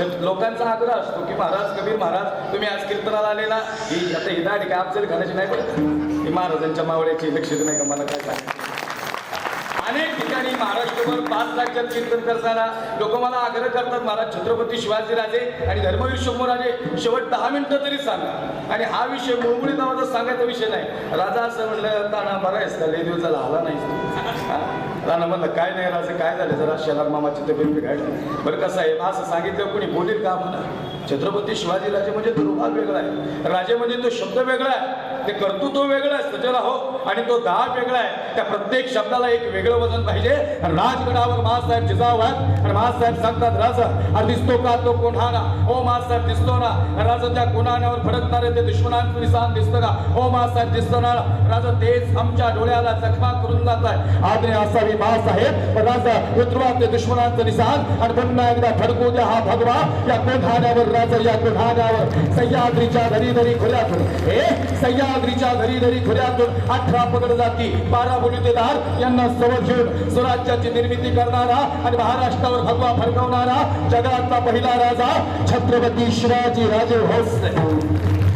लोकांचा आग्रह असतो की महाराज कबीर महाराज तुम्ही आज कीर्तनाला आले ना, ही आता ही दाढी काय आपल्याला घालायची नाही पडत, ही महाराजांच्या मावळ्याची लक्षात नाही का मला काय सांग. अनेक ठिकाणी महाराष्ट्रभर 5 राज्यात कीर्तन करताना लोक मला आग्रह करतात महाराज छत्रपती शिवाजीराजे आणि धर्मवीर शंभूराजे शेवट 10 मिनिटं तरी सांगा. आणि हा विषय मुळमुळीत आवाजात सांगायचा विषय नाही. राजा असं म्हणलं ताना बरायस का लई दिवस झाला आला नाही. राणा म्हणलं काय नाही राजा काय झालं जरा शेलार मामाची तब्येत बिघडली. बरं कसं आहे असं सांगितलं कोणी बोलेल का म्हणा. छत्रपती शिवाजीराजे म्हणजे तो रूपाल वेगळा आहे, राजे म्हणजे तो शब्द वेगळा आहे, ते कर्तृत्व वेगळं आहे सजला हो, आणि तो दाब वेगळा आहे. त्या प्रत्येक शब्दाला एक वेगळं वजन पाहिजे. राजगडावर मासाहेब जिजाबाद आणि मासाहेब सांगतात राजा अरे दिसतो का तो कोणाला, हो मासाहेब दिसतो ना. राजा त्या कोणावर फडकणारे ते दुश्मनांचं निशाण दिसतं का, हो मासाहेब दिसतो ना. राजा तेच आमच्या डोळ्याला जखमा करून जात आहे. आदरे असावी मासाहेब राजा उतरवा ते दुश्मनांचं निशाण आणि पुन्हा एकदा फडकू द्या हा भगवा या कोठाण्यावर. राजा या कोठाण्यावर सह्याद्रीच्या धरी धरी खोऱ्यातून सह्याद्रीच्या धरी धरी खोऱ्यातून 18 पगड जाती 12 बुलुतेदार यांना सोबत घेऊन स्वराज्याची निर्मिती करणारा आणि महाराष्ट्रावर भगवा फडकवणारा जगातला पहिला राजा छत्रपती शिवाजी राजे भोसले.